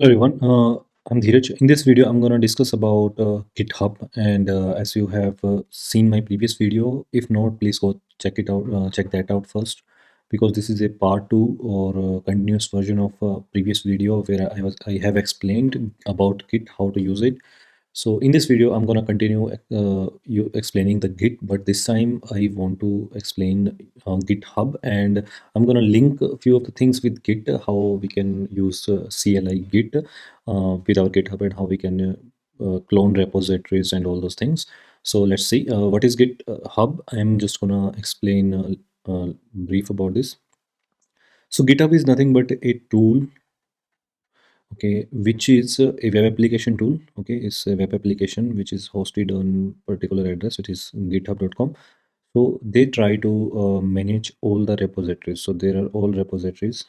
Hello everyone, I'm Dheeraj. In this video, I'm going to discuss about GitHub. And as you have seen my previous video, if not, please go check it out. Check that out first, because this is a part two or continuous version of previous video where I have explained about Git, how to use it. So in this video, I'm gonna continue you explaining the Git, but this time I want to explain GitHub, and I'm gonna link a few of the things with Git, how we can use CLI Git with our GitHub, and how we can clone repositories and all those things. So let's see what is GitHub. I'm just gonna explain brief about this. So GitHub is nothing but a tool, okay, which is a web application tool. Okay, it's a web application which is hosted on particular address, which is github.com. So they try to manage all the repositories. So there are all repositories,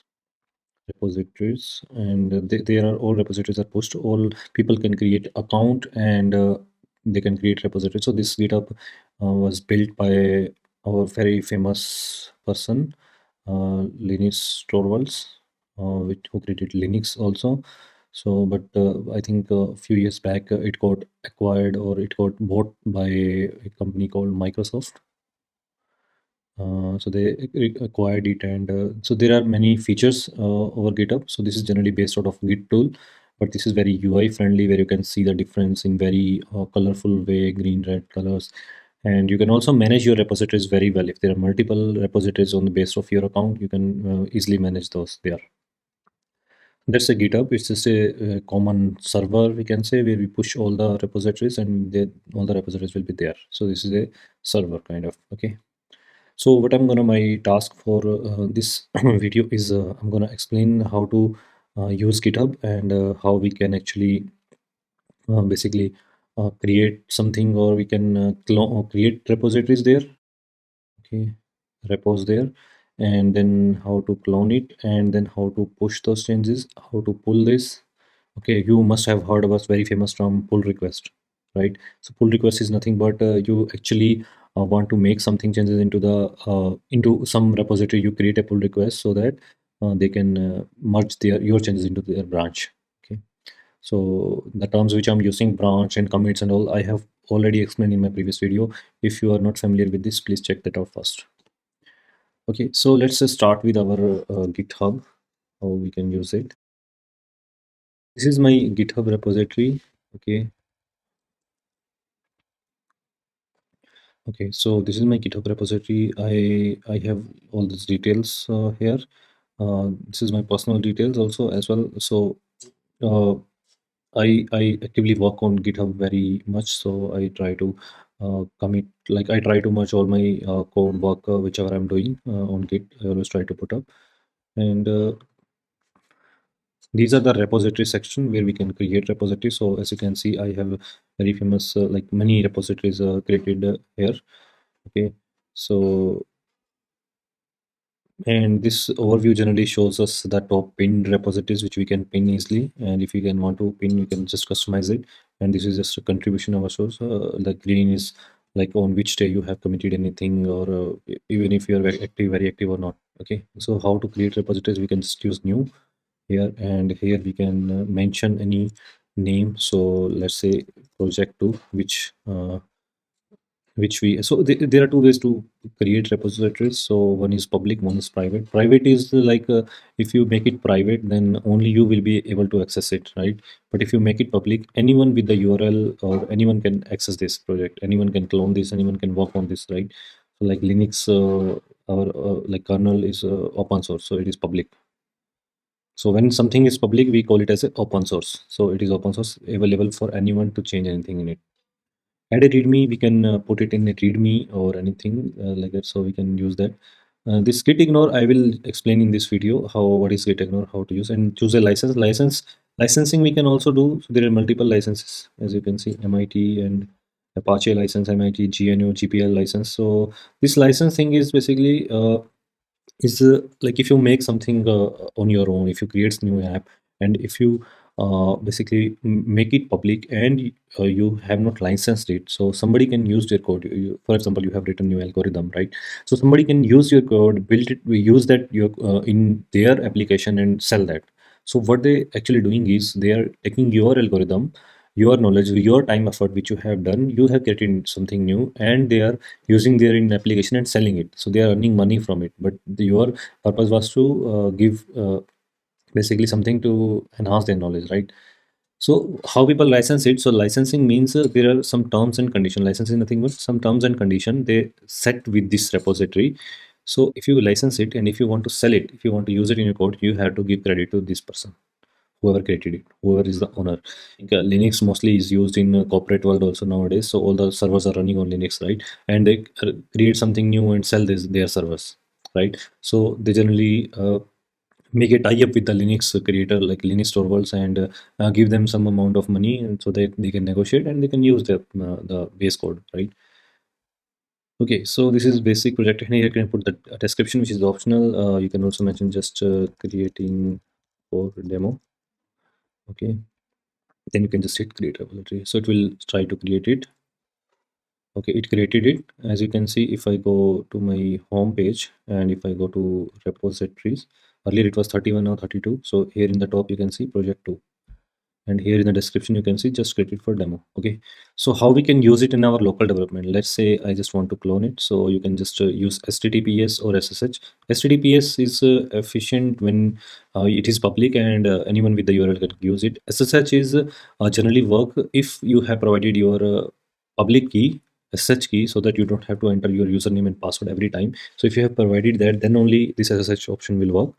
and there are all repositories are pushed. All people can create account, and they can create repositories. So this GitHub was built by our very famous person, Linus Torvalds, who created Linux also. So, but I think a few years back it got acquired, or it got bought by a company called Microsoft. So they acquired it, and so there are many features over GitHub. So this is generally based out of Git tool, but this is very UI friendly, where you can see the difference in very colorful way, green, red colors. And you can also manage your repositories very well. If there are multiple repositories on the base of your account, you can easily manage those there. That's a GitHub. It's just a common server, we can say, where we push all the repositories, and all the repositories will be there. So this is a server kind of. Okay. So what I'm gonna my task for this video is I'm gonna explain how to use GitHub, and how we can actually basically create something, or we can create repositories there. Okay, repos there, and then how to clone it, and then how to push those changes, how to pull this. Okay, you must have heard of a very famous term, pull request, right? So pull request is nothing but you actually want to make something changes into the into some repository. You create a pull request so that they can merge your changes into their branch. Okay, so the terms which I'm using, branch and commits and all, I have already explained in my previous video. If you are not familiar with this, please check that out first. Okay, so let's just start with our GitHub, how we can use it. This is my GitHub repository. Okay, okay, so this is my GitHub repository. I have all these details here. This is my personal details also as well. So uh, I actively work on GitHub very much. So I try to commit, like I try to merge all my code work, whichever I'm doing on Git. I always try to put up, and these are the repository section where we can create repositories. So as you can see, I have very famous like many repositories created here. Okay, so and this overview generally shows us the top pinned repositories which we can pin easily. And if you can want to pin, you can just customize it. And this is just a contribution of our source. The green is like on which day you have committed anything, or even if you are very active or not. Okay, so how to create repositories? We can just use new here, and here we can mention any name. So let's say project 2, which we so there are two ways to create repositories. So one is public, one is private. Private is like if you make it private, then only you will be able to access it, right? But if you make it public, anyone with the URL or anyone can access this project, anyone can clone this, anyone can work on this, right? So like Linux, our like kernel is open source, so it is public. So when something is public, we call it as a open source. So it is open source, available for anyone to change anything in it. Add a readme, we can put it in a readme or anything like that. So we can use that. This git ignore, I will explain in this video how what is git ignore, how to use, and choose a licensing we can also do. So there are multiple licenses, as you can see, MIT and Apache license, MIT, GNU, GPL license. So this licensing is basically is like if you make something on your own, if you create new app, and if you basically make it public, and you have not licensed it, so somebody can use your code. For example, you have written new algorithm, right? So somebody can use your code, build it, we use that your in their application and sell that. So what they actually doing is they are taking your algorithm, your knowledge, your time effort which you have done, you have created something new, and they are using their in application and selling it. So they are earning money from it. But your purpose was to give basically something to enhance their knowledge, right? So how people license it? So licensing means there are some terms and condition. Licensing is nothing but some terms and condition they set with this repository. So if you license it and if you want to sell it, if you want to use it in your code, you have to give credit to this person, whoever created it, whoever is the owner. Linux mostly is used in corporate world also nowadays. So all the servers are running on Linux, right? And they create something new and sell their servers, right? So they generally make a tie up with the Linux creator like Linux Torvalds and give them some amount of money, and so that they can negotiate and they can use the base code, right? Okay, so this is basic project, and here you can put the description, which is optional. You can also mention just creating for demo. Okay, then you can just hit create repository. So it will try to create it. Okay, it created it. As you can see, if I go to my home page and if I go to repositories, earlier it was 31, now 32. So here in the top you can see project 2, and here in the description you can see just created for demo. Okay, so how we can use it in our local development? Let's say I just want to clone it, so you can just use HTTPS or SSH. HTTPS is efficient when it is public and anyone with the URL can use it. SSH is generally work if you have provided your public key, SSH key, so that you don't have to enter your username and password every time. So if you have provided that, then only this SSH option will work.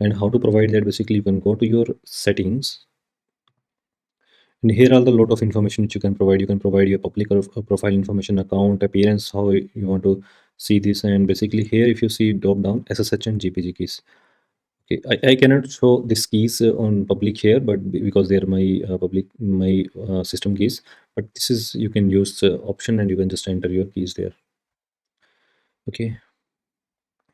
And how to provide that? Basically you can go to your settings, and here are the lot of information which you can provide. You can provide your public or profile information, account, appearance, how you want to see this. And basically here, if you see drop down SSH and GPG keys. Okay, I cannot show these keys on public here, but because they are my system keys. But this is, you can use option and you can just enter your keys there. Okay,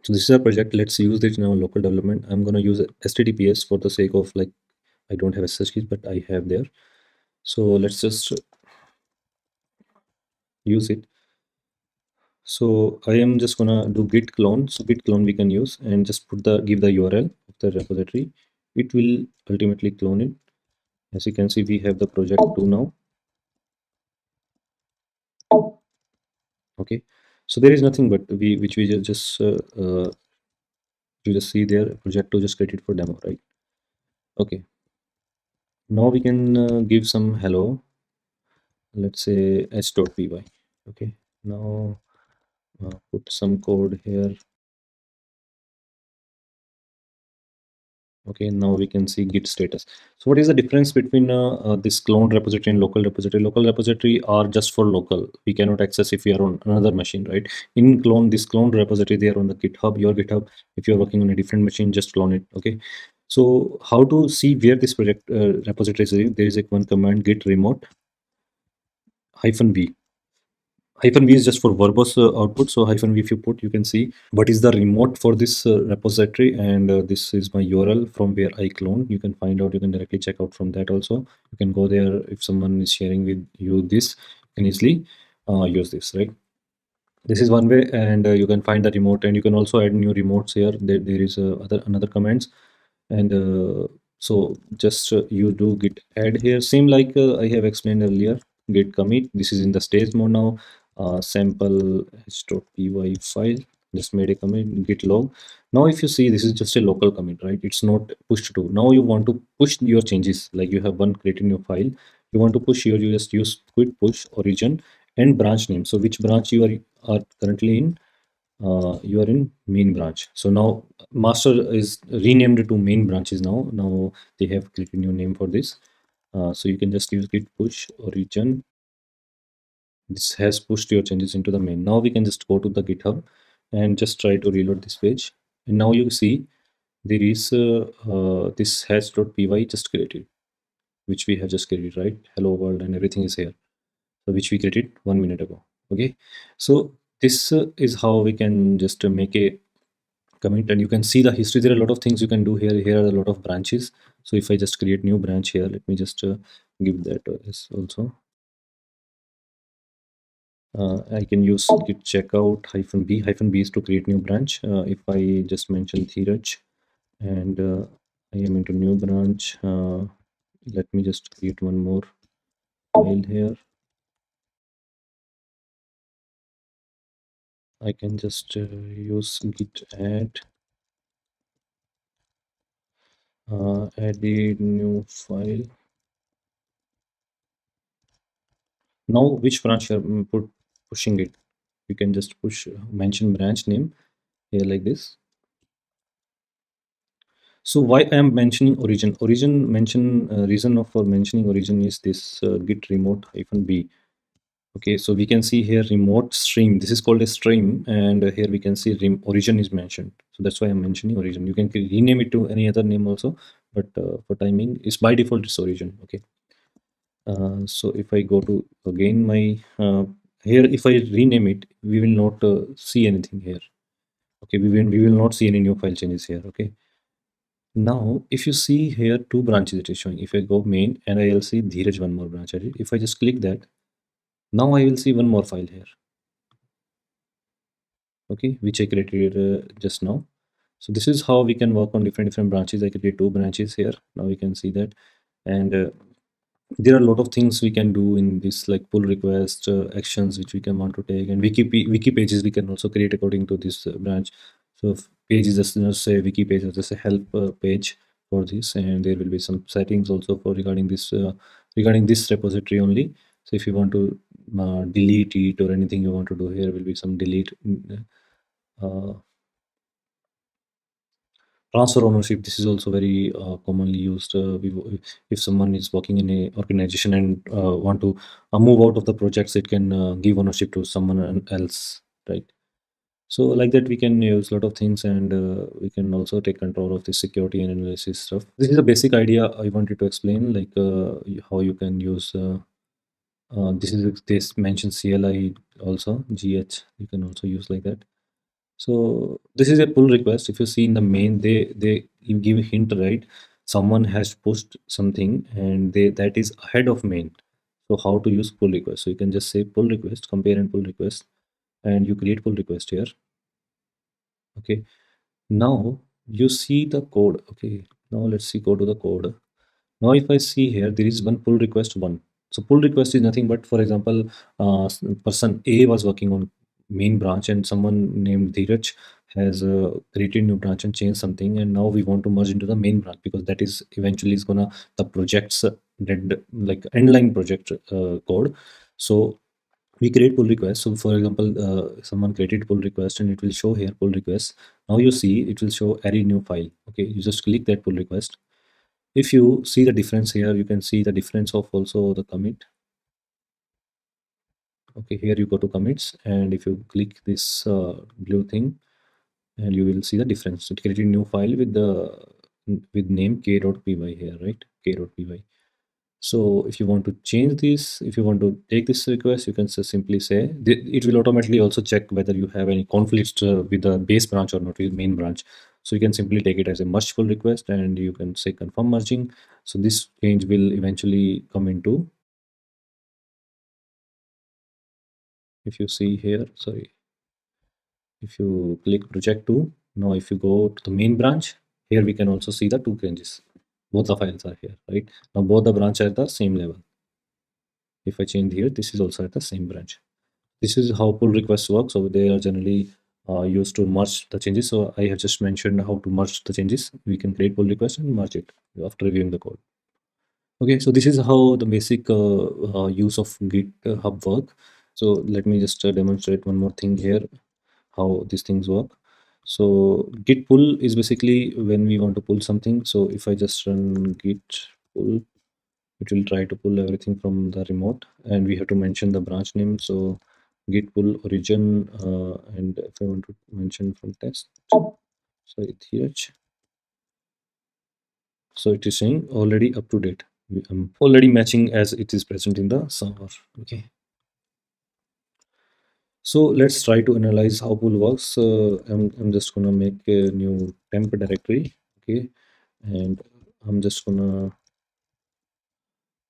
so this is a project. Let's use it in our local development. I'm gonna use HTTPS for the sake of like I don't have SSH keys, but I have there. So let's just use it. So I am just gonna do git clone. So git clone we can use and just put the give the URL of the repository. It will ultimately clone it. As you can see, we have the project 2 now. Okay, so there is nothing but we which we just you just see there project 2 just created for demo, right? Okay, now we can give some hello. Let's say h.py. Okay, now put some code here. Okay, now we can see git status. So what is the difference between this clone repository and local repository? Local repository are just for local. We cannot access if we are on another machine, right? In clone, this clone repository, they are on the GitHub, your GitHub. If you're working on a different machine, just clone it. Okay. So how to see where this project repository is? There is a one command git remote -v. Hyphen v is just for verbose output. So hyphen v, if you put, you can see what is the remote for this repository, and this is my URL from where I cloned. You can find out, you can directly check out from that also. You can go there. If someone is sharing with you this, you can easily use this, right? This is one way, and you can find the remote, and you can also add new remotes here. There is another commands, and so just you do git add here, same like I have explained earlier. Git commit, this is in the stage mode now. Sample h.py file, just made a commit. Git log. Now if you see, this is just a local commit, right? It's not pushed to. Now you want to push your changes, like you have one created new file, you want to push here, you just use quit push origin and branch name. So which branch are currently in? You are in main branch. So now master is renamed to main branches. Now they have created new name for this. So you can just use git push origin. This has pushed your changes into the main. Now we can just go to the GitHub and just try to reload this page. And now you see there is this hash.py just created, which we have just created, right? Hello world and everything is here. So which we created 1 minute ago. Okay, so this is how we can just make a commit, and you can see the history. There are a lot of things you can do here. Here are a lot of branches. So if I just create new branch here, let me just give that as also. I can use git checkout -b. -b is to create new branch. If I just mention Dheeraj and I am into new branch. Let me just create one more file here. I can just use git add the new file. Now, which branch you are pushing it? You can just push mention branch name here like this. So why I am mentioning origin? Origin mention reason of for mentioning origin is this git remote hyphen b. Okay, so we can see here remote stream. This is called a stream, and here we can see origin is mentioned. So that's why I'm mentioning origin. You can rename it to any other name also, but for timing, it's by default it's origin. Okay. So if I go to again my here, if I rename it, we will not see anything here. Okay, we will not see any new file changes here. Okay. Now, if you see here, two branches it is showing. If I go main and I'll see Dheeraj one more branch added. If I just click that, now I will see one more file here. Okay, which I created just now. So this is how we can work on different branches. I created two branches here. Now we can see that, and there are a lot of things we can do in this, like pull request actions which we can want to take, and wiki pages we can also create according to this branch. So if page is just say wiki page is just a help page for this, and there will be some settings also for regarding this repository only. So if you want to delete it or anything you want to do, here will be some delete. uh, Transfer ownership, this is also very commonly used. If someone is working in a organization and want to move out of the projects, it can give ownership to someone else, right? So like that, we can use a lot of things, and we can also take control of the security and analysis stuff. This is a basic idea I wanted to explain, like how you can use. This mentions CLI also, GH. You can also use like that. So this is a pull request. If you see in the main, they give a hint, right? Someone has pushed something, and they that is ahead of main. So how to use pull request? So you can just say pull request, compare and pull request, and you create pull request here. Okay. Now you see the code. Okay. Now let's see go to the code. Now, if I see here, there is one pull request one. So pull request is nothing but, for example, person A was working on main branch, and someone named Dheeraj has created new branch and changed something, and now we want to merge into the main branch, because that is eventually is gonna the project's dead, like endline project code. So we create pull request. So for example, someone created pull request, and it will show here pull request. Now you see it will show array new file. Okay, you just click that pull request. If you see the difference here, you can see the difference of also the commit. Okay, here you go to commits, and if you click this blue thing, and you will see the difference. It created a new file with name k.py here, right? K.py. So if you want to change this, if you want to take this request, you can simply say it will automatically also check whether you have any conflicts with the base branch or not, with main branch. So you can simply take it as a merge pull request, and you can say confirm merging. So this change will eventually come into, if you see here, sorry, if you click project 2, now if you go to the main branch, here we can also see the two changes. Both the files are here, right? Now both the branch are at the same level. If I change here, this is also at the same branch. This is how pull requests work. So they are generally used to merge the changes. So I have just mentioned how to merge the changes. We can create pull request and merge it after reviewing the code. Okay, so this is how the basic use of GitHub work. So let me just demonstrate one more thing here, how these things work. So git pull is basically when we want to pull something. So if I just run git pull, it will try to pull everything from the remote, and we have to mention the branch name. So git pull origin, and if I want to mention from test, sorry, Dheeraj. So it is saying already up to date. Already matching as it is present in the server. Okay. So let's try to analyze how pull works. I'm just gonna make a new temp directory. Okay, and I'm just gonna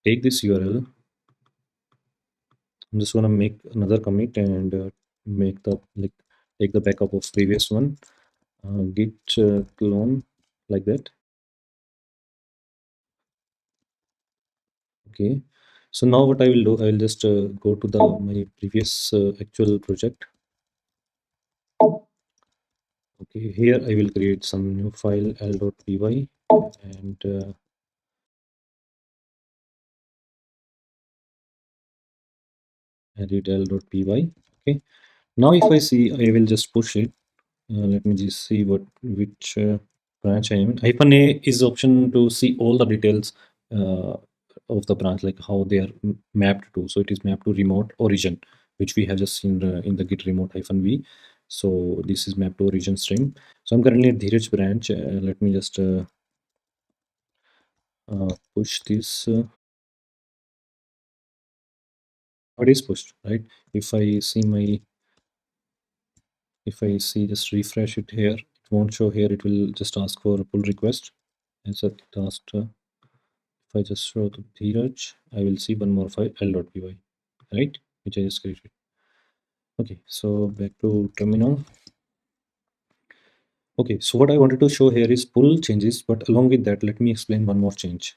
take this URL. I'm just gonna make another commit, and make the like take the backup of previous one. Git clone like that. Okay. So now what I will do, I will just go to the my previous actual project. Okay, here I will create some new file l.py and edit l.py. Okay. Now if I see, I will just push it. Let me just see what which branch I am in. Hyphen A is option to see all the details uh, of the branch, like how they are mapped to. So it is mapped to remote origin, which we have just seen in the git remote hyphen v. So this is mapped to origin stream. So I'm currently at Dheeraj branch. Let me just push this. It is pushed, right? If I see my, if I see just refresh it here, it won't show here. It will just ask for a pull request as a task. If I just show to Dheeraj, I will see one more file l.py, right? Which I just created. Okay, so back to terminal. Okay, so what I wanted to show here is pull changes, but along with that, let me explain one more change.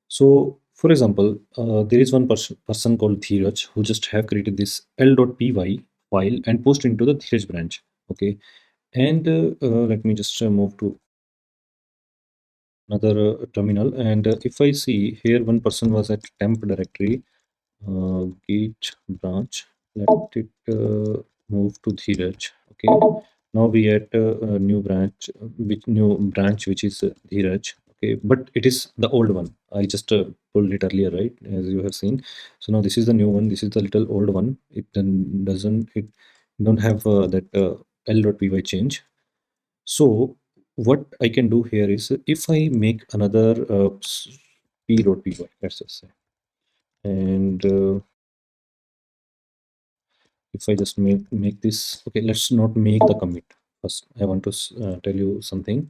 So, for example, there is one person called Dheeraj who just have created this l.py file and post into the Dheeraj branch. Okay, and let me just move to another terminal. And if I see here, one person was at temp directory, git branch. Let it move to Dheeraj. Okay. Now we at a new branch, which is Dheeraj. Okay, but it is the old one. I just pulled it earlier, right? As you have seen. So now this is the new one. This is the little old one. It then doesn't. It don't have that l.py change. So what I can do here is if I make another p.py, let's just say, and if I just make this, okay, let's not make the commit first. I want to tell you something.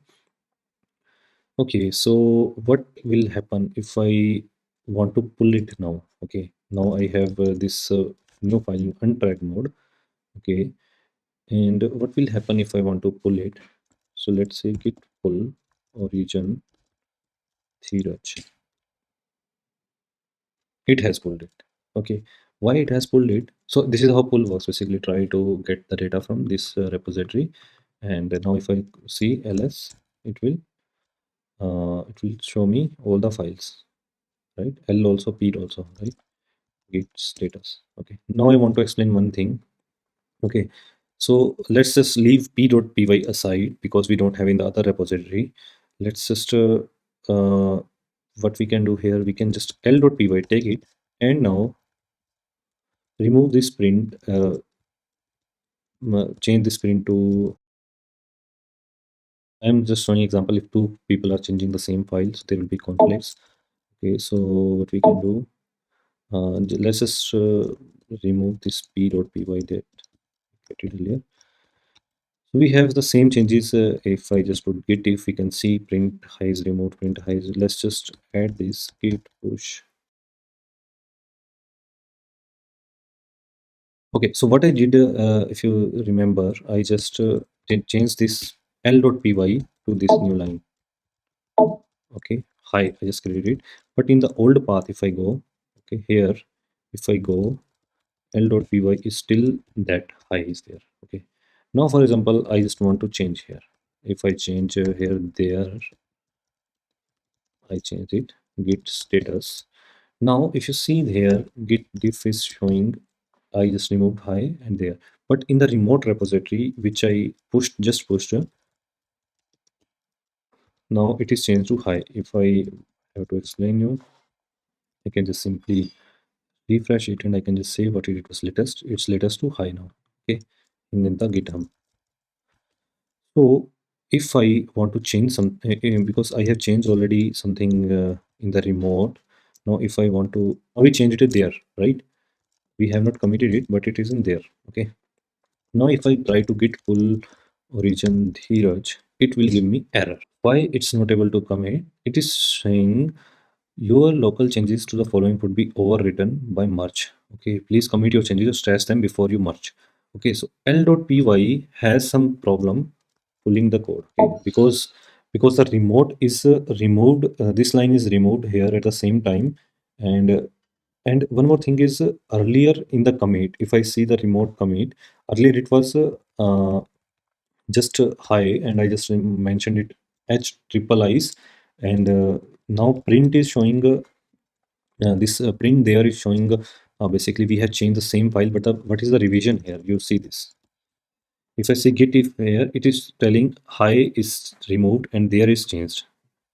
Okay, so what will happen if I want to pull it now? Okay, now I have this new file in untracked mode. Okay, and what will happen if I want to pull it? So let's say git pull origin Dheeraj. It has pulled it. Okay, why it has pulled it? So this is how pull works. Basically try to get the data from this repository, and now if I see ls, it will show me all the files, right? L also, p also, right? Git status. Okay, now I want to explain one thing. Okay, so let's just leave p.py aside because we don't have in the other repository. Let's just what we can do here, we can just l.py take it, and now remove this print, change this print to, I'm just showing example. If two people are changing the same files, there will be conflicts. Okay, so what we can do, let's just remove this p.py that I did earlier. So we have the same changes. If I just put git, if we can see print highs, remote print highs, let's just add this git push. Okay, so what I did, if you remember, I just changed this l.py to this new line. Okay, hi, I just created it. But in the old path, if I go, okay, here, if I go, l.py is still that high is there. Okay, now for example, I just want to change here. If I change here, there, I change it, git status. Now if you see here, git diff is showing I just removed high and there. But in the remote repository which I pushed, now it is changed to high. If I have to explain you, I can just simply refresh it and I can just say what it was latest. It's latest to high now. Okay, in the GitHub. So if I want to change some, because I have changed already something in the remote. Now if I want to, now we changed it there, right? We have not committed it, but it isn't there. Okay. Now if I try to git pull origin Dheeraj, it will give me error. Why it's not able to commit? It is saying your local changes to the following would be overwritten by merge. Okay, please commit your changes or trash them before you merge. Okay, so l.py has some problem pulling the code. Okay, because the remote is removed. This line is removed here at the same time, And one more thing is, earlier in the commit, if I see the remote commit, earlier it was just high, and I just mentioned it H triple I's, and now print is showing this print there is showing basically we have changed the same file, but what is the revision here? You see this. If I say git if here, it is telling high is removed and there is changed.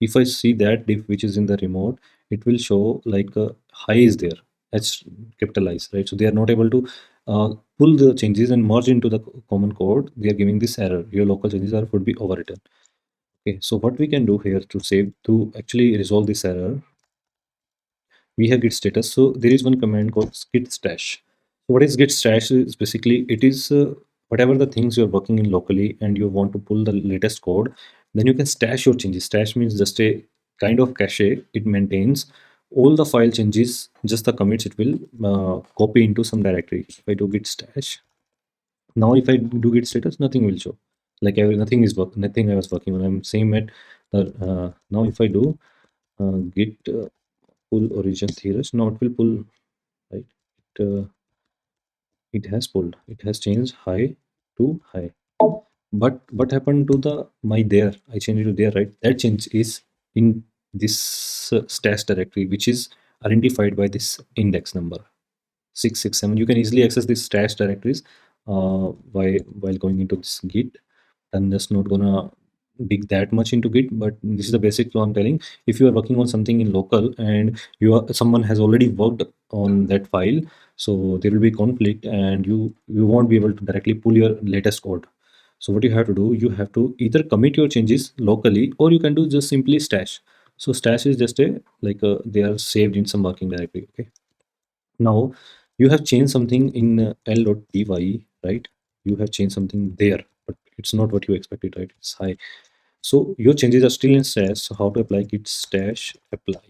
If I see that diff which is in the remote, it will show like high is there, H capitalized, right? So they are not able to pull the changes and merge into the common code. They are giving this error. Your local changes are would be overwritten. Okay, so what we can do here to save to actually resolve this error, we have git status. So there is one command called git stash. So what is git stash? Is basically it is whatever the things you're working in locally and you want to pull the latest code, then you can stash your changes. Stash means just a kind of cache. It maintains all the file changes, just the commits it will copy into some directory. If I do git stash, now if I do git status, nothing will show. Like nothing is work, nothing I was working on. I'm same at now if I do git pull origin theorist, now it will pull, right? It has pulled, it has changed high to high. But what happened to the my there? I changed it to there, right? That change is in this stash directory, which is identified by this index number 667. You can easily access these stash directories while going into this git. I'm just not gonna dig that much into git, but this is the basic flow I'm telling. If you are working on something in local and someone has already worked on that file, so there will be conflict and you won't be able to directly pull your latest code. So what you have to do, you have to either commit your changes locally, or you can do just simply stash. So stash is just a like they are saved in some working directory. Okay, now you have changed something in l.py, right? You have changed something there, but it's not what you expected, right? It's high. So your changes are still in stash. So how to apply git stash apply?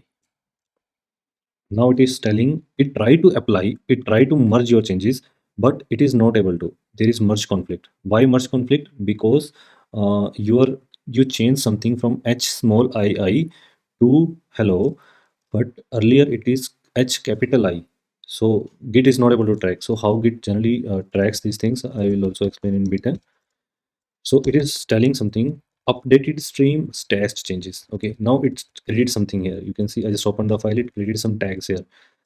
Now it is telling it try to apply, it try to merge your changes, but it is not able to. There is merge conflict. Why merge conflict? Because you change something from h small I to hello, but earlier it is h capital I. So Git is not able to track. So how Git generally tracks these things, I will also explain in beta. So it is telling something updated stream stashed changes. Okay, now it's created something here. You can see I just opened the file, it created some tags here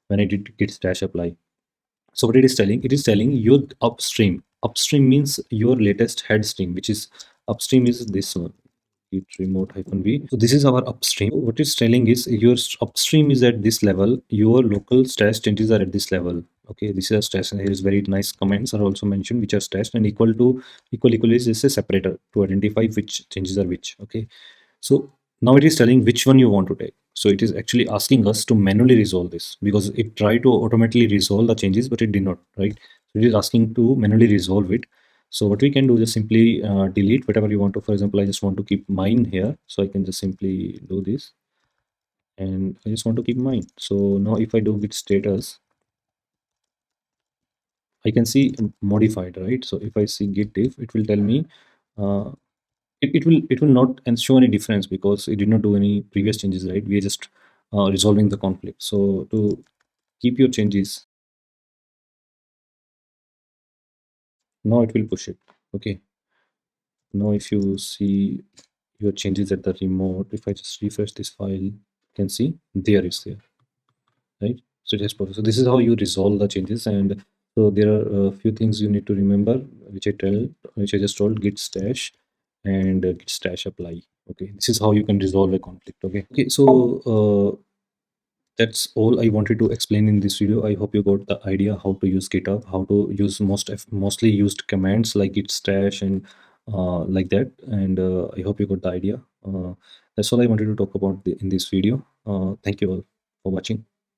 when I did git stash apply. So what it is telling your upstream. Upstream means your latest head stream, which is upstream is this one. Git remote hyphen v. So this is our upstream. What it's telling is your upstream is at this level, your local stash changes are at this level. Okay, this is a stash, and here is very nice comments are also mentioned which are stashed, and equal to equal is a separator to identify which changes are which. Okay, so now it is telling which one you want to take. So it is actually asking us to manually resolve this, because it tried to automatically resolve the changes, but it did not, right? So it is asking to manually resolve it. So what we can do is simply delete whatever you want to. For example, I just want to keep mine here. So I can just simply do this. And I just want to keep mine. So now if I do git status, I can see modified, right? So if I see git diff, it will tell me uh, it will not and show any difference because it did not do any previous changes, right? We are just resolving the conflict. So to keep your changes, now it will push it. Okay, now if you see your changes at the remote, if I just refresh this file, you can see there is there, right? So it has processed. So this is how you resolve the changes. And so there are a few things you need to remember, which I just told: git stash and git stash apply. Okay, this is how you can resolve a conflict. Okay, so that's all I wanted to explain in this video. I hope you got the idea how to use GitHub, how to use mostly used commands like git stash and like that. And I hope you got the idea. That's all I wanted to talk about in this video. Thank you all for watching.